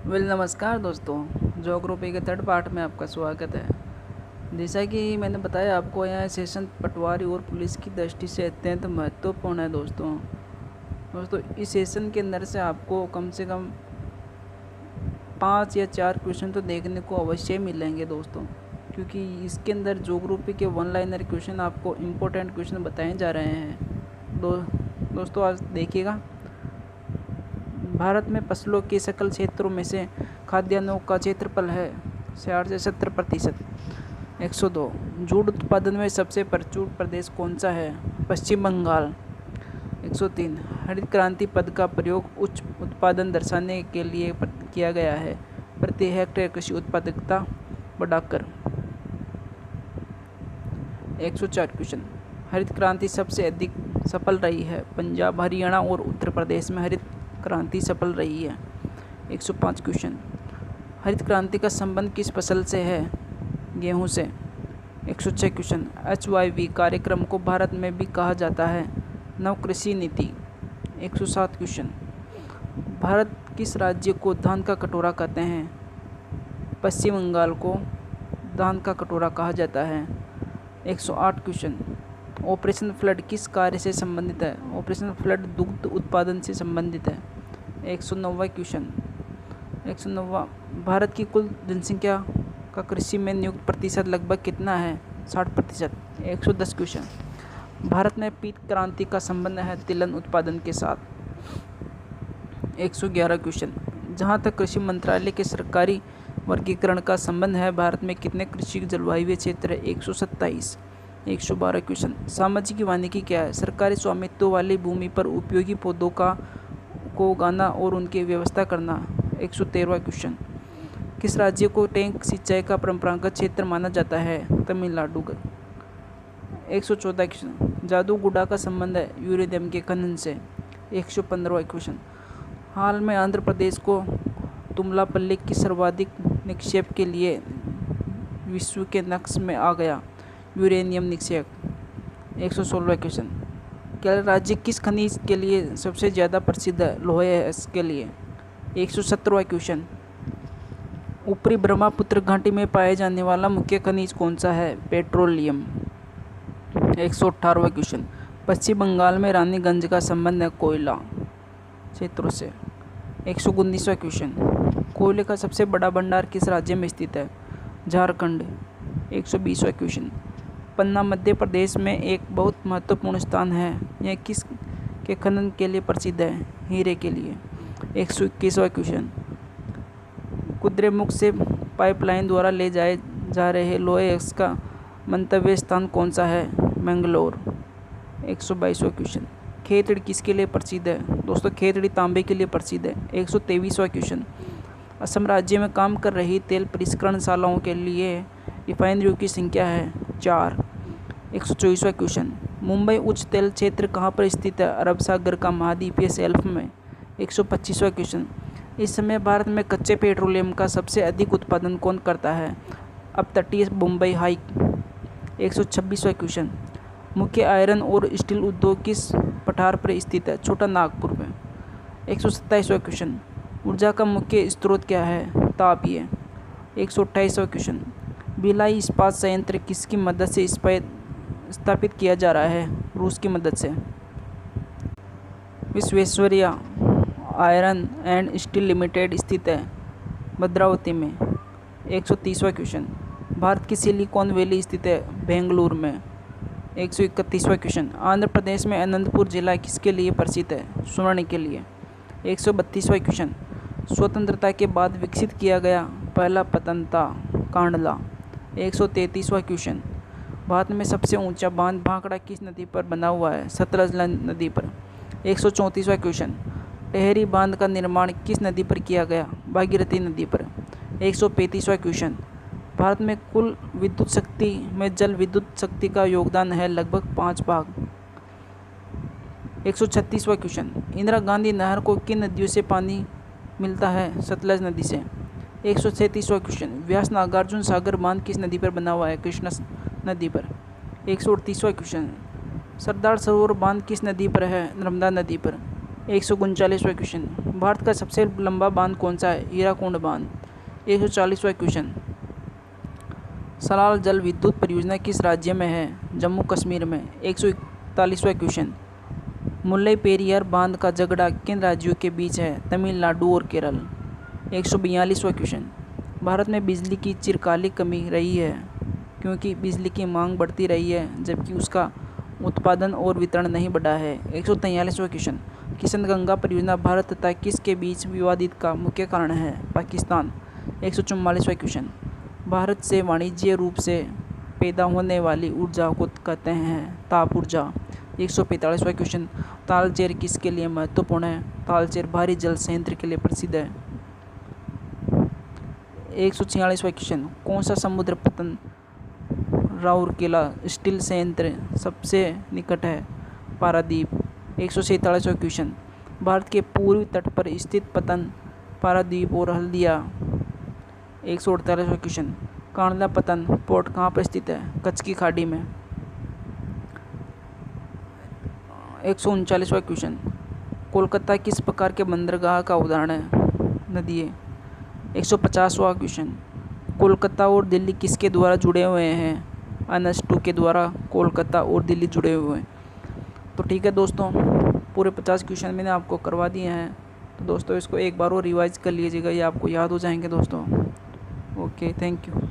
नमस्कार दोस्तों, ज्योग्राफी के थर्ड पार्ट में आपका स्वागत है। जैसा कि मैंने बताया आपको, यह सेशन पटवारी और पुलिस की दृष्टि से अत्यंत महत्वपूर्ण है। दोस्तों इस सेशन के अंदर से आपको कम से कम 5 या 4 क्वेश्चन तो देखने को अवश्य मिलेंगे दोस्तों, क्योंकि इसके अंदर ज्योग्राफी के वन लाइनर क्वेश्चन आपको इम्पोर्टेंट क्वेश्चन बताए जा रहे हैं। दोस्तों आज देखिएगा, भारत में फसलों के सकल क्षेत्रों में से खाद्यान्नों का क्षेत्रफल है 60 से 70%। 102 जूट उत्पादन में सबसे प्रचुर प्रदेश कौन सा है? पश्चिम बंगाल। 103 हरित क्रांति पद का प्रयोग उच्च उत्पादन दर्शाने के लिए किया गया है, प्रति हेक्टेयर कृषि उत्पादकता बढ़ाकर। 104 क्वेश्चन, हरित क्रांति सबसे अधिक सफल रही है पंजाब, हरियाणा और उत्तर प्रदेश में हरित क्रांति सफल रही है। 105 क्वेश्चन, हरित क्रांति का संबंध किस फसल से है? गेहूं से। 106 क्वेश्चन, HYV कार्यक्रम को भारत में भी कहा जाता है नव कृषि नीति। 107 क्वेश्चन, भारत किस राज्य को धान का कटोरा कहते हैं? पश्चिम बंगाल को धान का कटोरा कहा जाता है। 108 क्वेश्चन, ऑपरेशन फ्लड किस कार्य से संबंधित है? ऑपरेशन फ्लड दुग्ध उत्पादन से संबंधित है। 109वां क्वेश्चन, 109वां, भारत की कुल जनसंख्या का कृषि में नियुक्त प्रतिशत लगभग कितना है? 60%। 110 क्वेश्चन, भारत में पीत क्रांति का संबंध है तिलहन उत्पादन के साथ। 111 क्वेश्चन, जहाँ तक कृषि मंत्रालय के सरकारी वर्गीकरण का संबंध है, भारत में कितने कृषि जलवायु क्षेत्र है? 127। 112 क्वेश्चन, सामाजिक वानिकी क्या है? सरकारी स्वामित्व वाली भूमि पर उपयोगी पौधों को उगाना और उनकी व्यवस्था करना। 113वां क्वेश्चन, किस राज्य को टैंक सिंचाई का परंपरागत क्षेत्र माना जाता है? तमिलनाडु। 114 क्वेश्चन, जादूगुडा का संबंध है यूरेनियम के खनन से। 115वां क्वेश्चन, हाल में आंध्र प्रदेश को तुमलापल्ली की सर्वाधिक निक्षेप के लिए विश्व के नक्श में आ गया यूरेनियम निक्षेप। 116वां क्वेश्चन, केरल राज्य किस खनिज के लिए सबसे ज़्यादा प्रसिद्ध है? लोहे के लिए। 117वां क्वेश्चन, ऊपरी ब्रह्मपुत्र घाटी में पाए जाने वाला मुख्य खनिज कौन सा है? पेट्रोलियम। 118वां क्वेश्चन, पश्चिम बंगाल में रानीगंज का संबंध है कोयला क्षेत्रों से। 119वां क्वेश्चन, कोयले का सबसे बड़ा भंडार किस राज्य में स्थित है? झारखंड। 120वां क्वेश्चन, पन्ना मध्य प्रदेश में एक बहुत महत्वपूर्ण स्थान है, यह किस के खनन के लिए प्रसिद्ध है? हीरे के लिए। 121वां क्वेश्चन, कुद्रेमुख से पाइपलाइन द्वारा ले जाए जा रहे लोहे का मंतव्य स्थान कौन सा है? मैंगलोर। 122वां क्वेश्चन, खेतड़ी किसके लिए प्रसिद्ध है? दोस्तों खेतड़ी तांबे के लिए प्रसिद्ध है। 123वां क्वेश्चन, असम राज्य में काम कर रही तेल परिष्करणशालाओं के लिए रिफाइनरियों की संख्या है 4। 124वां क्वेश्चन, मुंबई उच्च तेल क्षेत्र कहाँ पर स्थित है? अरब सागर का महाद्वीपीय शेल्फ में। 125वां क्वेश्चन, इस समय भारत में कच्चे पेट्रोलियम का सबसे अधिक उत्पादन कौन करता है? अपतटीय मुंबई हाई। 126वां क्वेश्चन, मुख्य आयरन और स्टील उद्योग किस पठार पर स्थित है? छोटा नागपुर में। 127वां क्वेश्चन, ऊर्जा का मुख्य स्रोत क्या है? तापीय। 128वां क्वेश्चन, भिलाई इस्पात संयंत्र किसकी मदद से स्थापित किया जा रहा है? रूस की मदद से। Visvesvaraya iron and steel limited स्थित है भद्रावती में। 130वां क्वेश्चन, भारत की सिलिकॉन वैली स्थित है बेंगलुरु में। 131वां क्वेश्चन, आंध्र प्रदेश में अनंतपुर जिला किसके लिए प्रसिद्ध है? स्वर्ण के लिए। 132वां क्वेश्चन, स्वतंत्रता के बाद विकसित किया गया पहला पतंता कांडला। 133वां क्वेश्चन, भारत में सबसे ऊंचा बांध भाखड़ा किस नदी पर बना हुआ है? सतलज नदी पर। 134वां क्वेश्चन, टेहरी बांध का निर्माण किस नदी पर किया गया? भागीरथी नदी पर। 135वां क्वेश्चन, भारत में कुल विद्युत शक्ति में जल विद्युत शक्ति का योगदान है लगभग 5 भाग। 136वां क्वेश्चन, इंदिरा गांधी नहर को किन नदियों से पानी मिलता है? सतलज नदी से। 137वां क्वेश्चन, व्यास नागार्जुन सागर बांध किस नदी पर बना हुआ है? कृष्णा नदी पर। 138वां क्वेश्चन, सरदार सरोवर बांध किस नदी पर है? नर्मदा नदी पर। 139वां क्वेश्चन, भारत का सबसे लंबा बांध कौन सा है? हीराकुंड बांध। 140वां क्वेश्चन, सलाल जल विद्युत परियोजना किस राज्य में है? जम्मू कश्मीर में। 141वां क्वेश्चन, मुल्लाई पेरियार बांध का झगड़ा किन राज्यों के बीच है? तमिलनाडु और केरल। 142वां क्वेश्चन, भारत में बिजली की चिरकालिक कमी रही है क्योंकि बिजली की मांग बढ़ती रही है जबकि उसका उत्पादन और वितरण नहीं बढ़ा है। 143वां क्वेश्चन, किशनगंगा परियोजना भारत तथा किसके बीच विवादित का मुख्य कारण है? पाकिस्तान। 144वां क्वेश्चन, भारत से वाणिज्य रूप से पैदा होने वाली ऊर्जा को कहते हैं ताप ऊर्जा। 145वां क्वेश्चन, तालचेर किसके लिए महत्वपूर्ण है? तालचेर भारी जल संयंत्र के लिए प्रसिद्ध है। 146वां क्वेश्चन, कौन सा समुद्र पतन राउरकेला स्टील संयंत्र सबसे निकट है? पारादीप। 147वां क्वेश्चन, भारत के पूर्वी तट पर स्थित पतन पारादीप और हल्दिया। 148वां क्वेश्चन, कांडला पतन पोर्ट कहाँ पर स्थित है? कच्छ की खाड़ी में। 139वां क्वेश्चन, कोलकाता किस प्रकार के बंदरगाह का उदाहरण है? नदी है। 150वां क्वेश्चन, कोलकाता और दिल्ली किसके द्वारा जुड़े हुए हैं? NH2 के द्वारा कोलकाता और दिल्ली जुड़े हुए हैं। तो ठीक है दोस्तों, पूरे 50 क्वेश्चन मैंने आपको करवा दिए हैं। तो दोस्तों इसको एक बार और रिवाइज कर लीजिएगा, ये आपको याद हो जाएंगे दोस्तों। Okay, thank you.